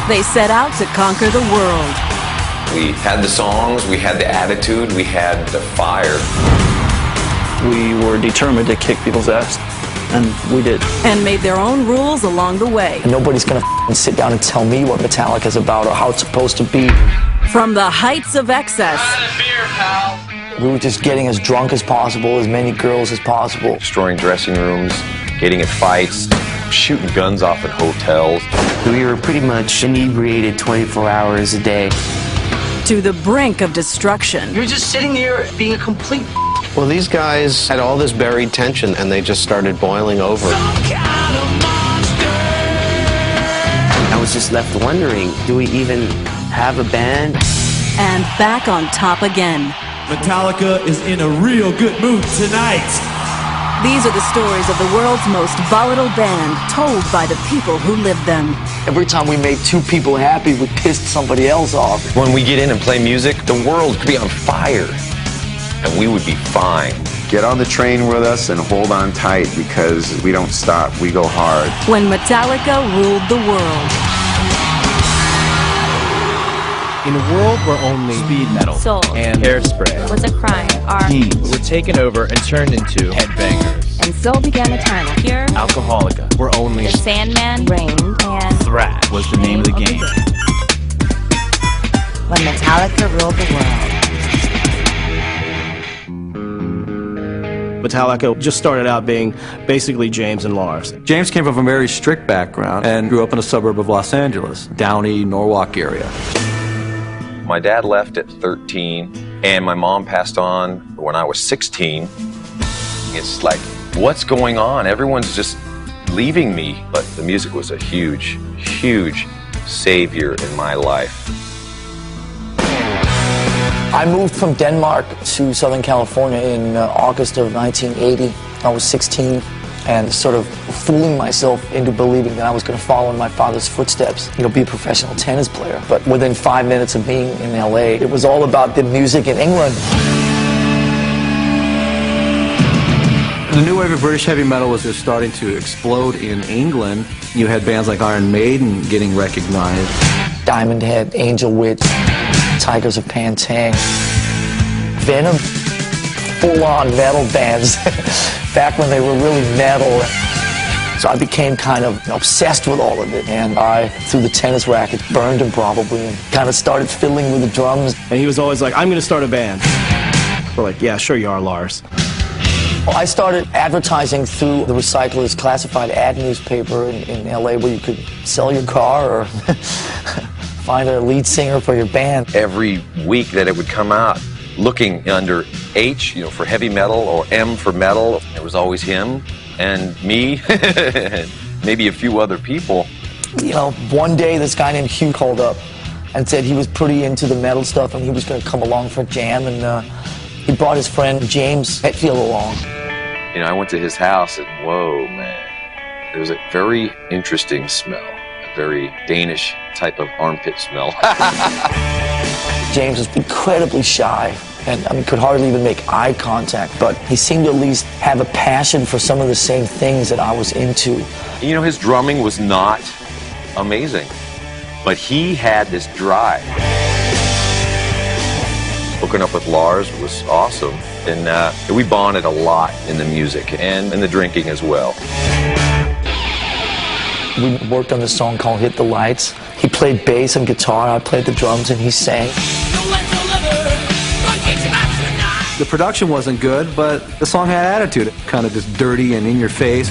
they set out to conquer the world. We had the songs, we had the attitude, we had the fire. We were determined to kick people's ass, and we did. And made their own rules along the way. And nobody's gonna sit down and tell me what Metallica's about or how it's supposed to be. From the heights of excess. We were just getting as drunk as possible, as many girls as possible. Destroying dressing rooms, getting in fights, shooting guns off in hotels. We were pretty much inebriated 24 hours a day. To the brink of destruction. You're just sitting there being a complete Well, these guys had all this buried tension, and they just started boiling over. I was just left wondering, do we even have a band? And back on top again. Metallica is in a real good mood tonight. These are the stories of the world's most volatile band, told by the people who lived them. Every time we made two people happy, we pissed somebody else off. When we get in and play music, the world could be on fire, and we would be fine. Get on the train with us and hold on tight, because we don't stop, we go hard. When Metallica ruled the world. In a world where only speed metal soul and hairspray was a crime, our teens were taken over and turned into headbangers, and so began a time of pure Alcoholica were only the Sandman reigned, and thrash was the name of the game. When Metallica ruled the world. Metallica just started out being basically James and Lars. James came from a very strict background and grew up in a suburb of Los Angeles, Downey, Norwalk area. My dad left at 13, and my mom passed on when I was 16. It's like, what's going on? Everyone's just leaving me. But the music was a huge, huge savior in my life. I moved from Denmark to Southern California in August of 1980. I was 16 and sort of fooling myself into believing that I was going to follow in my father's footsteps, be a professional tennis player. But within 5 minutes of being in LA, it was all about the music in England. The new wave of British heavy metal was just starting to explode in England. You had bands like Iron Maiden getting recognized. Diamond Head, Angel Witch, Tigers of Pantang, Venom, full-on metal bands back when they were really metal. So I became kind of obsessed with all of it, and I threw the tennis racket, burned him probably, and kind of started fiddling with the drums. And he was always like, I'm going to start a band. We're like, yeah, sure you are, Lars. Well, I started advertising through the Recycler's classified ad newspaper in LA, where you could sell your car or find a lead singer for your band. Every week that it would come out, looking under H, for heavy metal, or M for metal, there was always him and me, and maybe a few other people. One day this guy named Hugh called up and said he was pretty into the metal stuff and he was going to come along for a jam, and he brought his friend James Hetfield along. I went to his house and whoa, man, there was a very interesting smell, a very Danish type of armpit smell. James was incredibly shy and could hardly even make eye contact, but he seemed to at least have a passion for some of the same things that I was into. His drumming was not amazing, but he had this drive. Hooking up with Lars was awesome, and we bonded a lot in the music and in the drinking as well. We worked on this song called Hit the Lights. He played bass and guitar, I played the drums, and he sang. The production wasn't good, but the song had attitude. Kind of just dirty and in your face.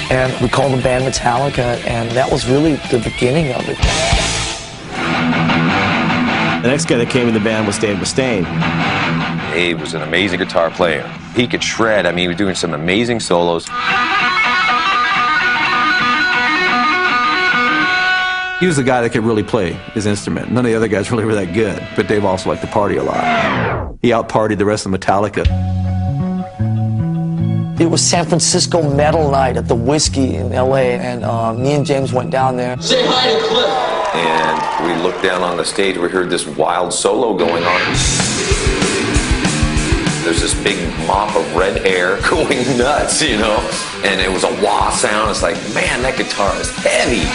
And we called the band Metallica, and that was really the beginning of it. The next guy that came in the band was Dave Mustaine. Dave was an amazing guitar player. He could shred. He was doing some amazing solos. He was the guy that could really play his instrument. None of the other guys really were that good, but Dave also liked to party a lot. He out-partied the rest of Metallica. It was San Francisco metal night at the Whiskey in LA, and me and James went down there. Say hi to Cliff. And we looked down on the stage, we heard this wild solo going on. There's this big mop of red hair going nuts, and it was a wah sound. It's like, man, that guitar is heavy.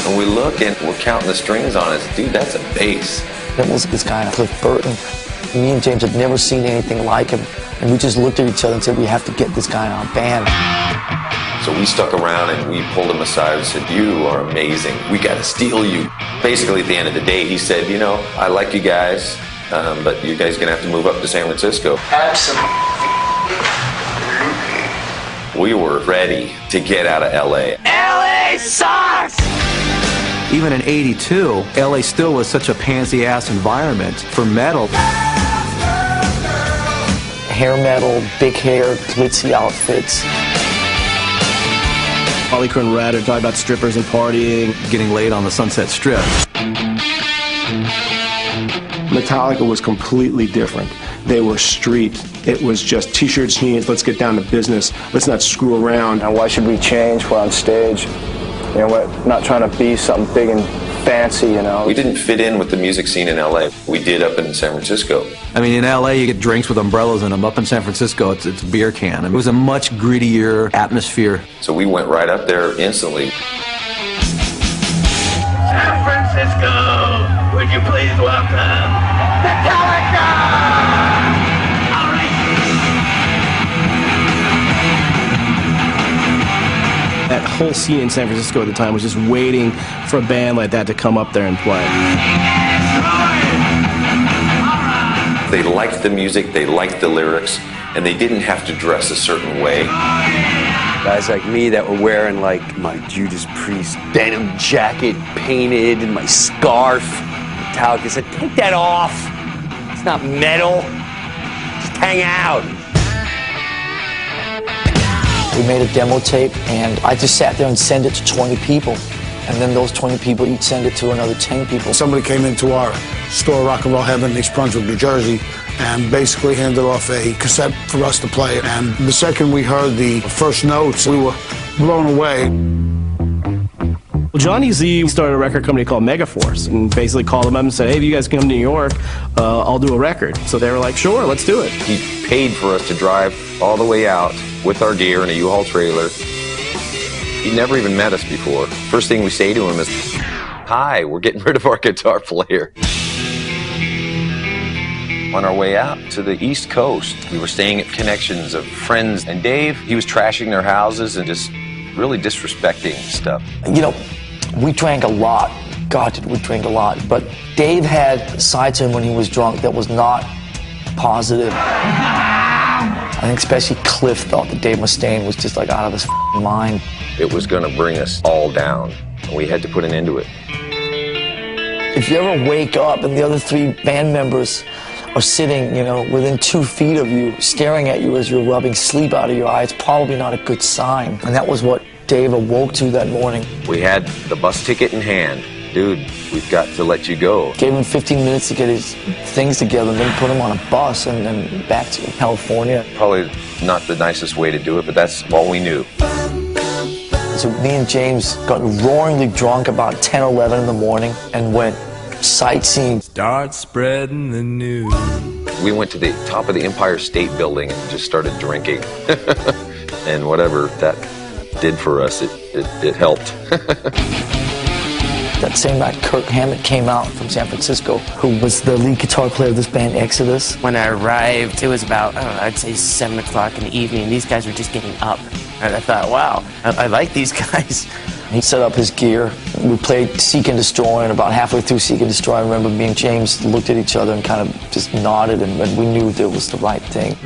And we look and we're counting the strings on it. Dude, that's a bass. It was this guy, Cliff Burton. Me and James had never seen anything like him. And we just looked at each other and said, we have to get this guy in our band. So we stuck around and we pulled him aside and said, you are amazing. We got to steal you. Basically, at the end of the day, he said, you know, I like you guys, but you guys are going to have to move up to San Francisco. Absolutely. We were ready to get out of L.A. LA sucks! Even in '82, LA still was such a pansy-ass environment for metal. Hair metal, big hair, glitzy outfits. Ollie and Red are talking about strippers and partying. Getting laid on the Sunset Strip. Metallica was completely different. They were street. It was just t-shirts, jeans, let's get down to business. Let's not screw around. And why should we change? We're on stage. You know, we're not trying to be something big and fancy, you know. We didn't fit in with the music scene in L.A. We did up in San Francisco. I mean, in LA, you get drinks with umbrellas in them. Up in San Francisco, it's a beer can. It was a much grittier atmosphere. So we went right up there instantly. San Francisco, would you please welcome Metallica! That whole scene in San Francisco at the time was just waiting for a band like that to come up there and play. They liked the music, they liked the lyrics, and they didn't have to dress a certain way. Guys like me that were wearing like my Judas Priest denim jacket painted and my scarf. Metallica said, take that off. It's not metal. Just hang out. We made a demo tape, and I just sat there and sent it to 20 people. And then those 20 people each send it to another 10 people. Somebody came into our store, Rock and Roll Heaven, in East Brunswick, New Jersey, and basically handed off a cassette for us to play. And the second we heard the first notes, we were blown away. Well, Johnny Z started a record company called Megaforce and basically called them up and said, hey, if you guys come to New York, I'll do a record. So they were like, sure, let's do it. He paid for us to drive all the way out with our gear in a U-Haul trailer. He'd never even met us before. First thing we say to him is, hi, we're getting rid of our guitar player. On our way out to the East Coast, we were staying at connections of friends, and Dave, he was trashing their houses and just really disrespecting stuff. You know, we drank a lot. God, did we drink a lot. But Dave had a side to him when he was drunk that was not positive. I think especially Cliff thought that Dave Mustaine was just like out of his mind. It was going to bring us all down, and we had to put an end to it. If you ever wake up and the other 3 band members are sitting, you know, within 2 feet of you, staring at you as you're rubbing sleep out of your eye, it's probably not a good sign. And that was what Dave awoke to that morning. We had the bus ticket in hand. Dude, we've got to let you go. Gave him 15 minutes to get his things together and then put him on a bus and then back to California. Probably not the nicest way to do it, but that's all we knew. So me and James got roaringly drunk about 10 or 11 in the morning and went sightseeing. Start spreading the news. We went to the top of the Empire State Building and just started drinking. And whatever that did for us, it helped. That same night, Kirk Hammett came out from San Francisco, who was the lead guitar player of this band, Exodus. When I arrived, it was about, I'd say 7 o'clock in the evening. These guys were just getting up. And I thought, wow, I like these guys. He set up his gear. We played Seek and Destroy, and about halfway through Seek and Destroy, I remember me and James looked at each other and kind of just nodded, and we knew that it was the right thing.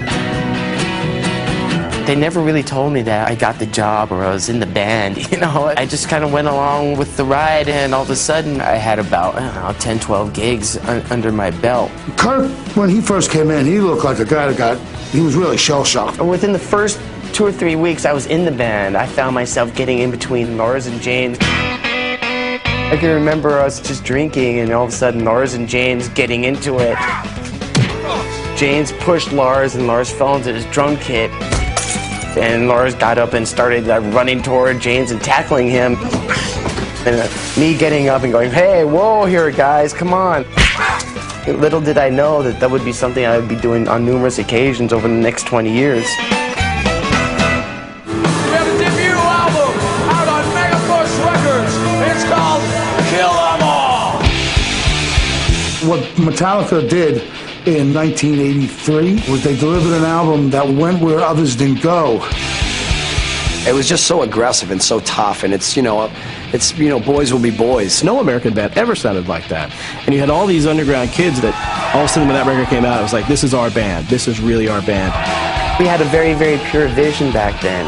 They never really told me that I got the job or I was in the band, you know. I just kind of went along with the ride, and all of a sudden I had about, I don't know, 10, 12 gigs under my belt. Kirk, when he first came in, he looked like a guy he was really shell-shocked. Within the first 2 or 3 weeks I was in the band, I found myself getting in between Lars and James. I can remember us just drinking, and all of a sudden Lars and James getting into it. James pushed Lars, and Lars fell into his drum kit. And Lars got up and started running toward James and tackling him. And me getting up and going, hey, whoa here, guys, come on. Little did I know that that would be something I would be doing on numerous occasions over the next 20 years. We have a debut album out on Megaforce Records. It's called What Metallica did in 1983 was they delivered an album that went where others didn't go. It was just so aggressive and so tough, and it's boys will be boys. No American band ever sounded like that. And you had all these underground kids that all of a sudden when that record came out, it was like, this is our band. This is really our band. We had a very, very pure vision back then.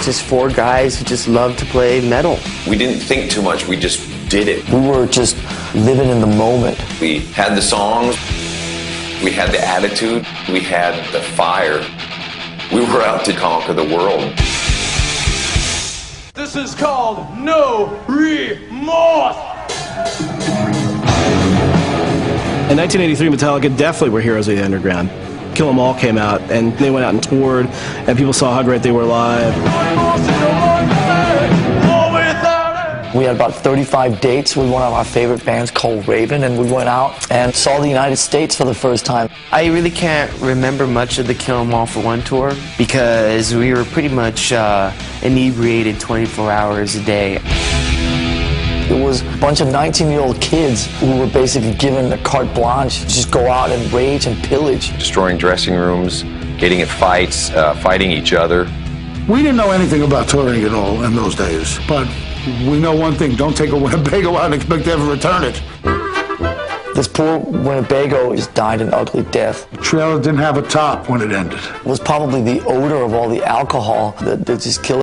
Just four guys who just loved to play metal. We didn't think too much, we just did it. We were just living in the moment. We had the songs, we had the attitude, we had the fire. We were out to conquer the world. This is called No Remorse. In 1983, Metallica definitely were heroes of the underground. Kill 'Em All came out, and they went out and toured, and people saw how great they were live. We had about 35 dates with one of our favorite bands called Raven, and we went out and saw the United States for the first time. I really can't remember much of the Kill 'Em All for One tour because we were pretty much inebriated 24 hours a day. It was a bunch of 19-year-old kids who were basically given a carte blanche to just go out and rage and pillage. Destroying dressing rooms, getting in fights, fighting each other. We didn't know anything about touring at all in those days, but we know one thing: don't take a Winnebago out and expect to ever return it. This poor Winnebago just died an ugly death. The trailer didn't have a top when it ended. It was probably the odor of all the alcohol that just killed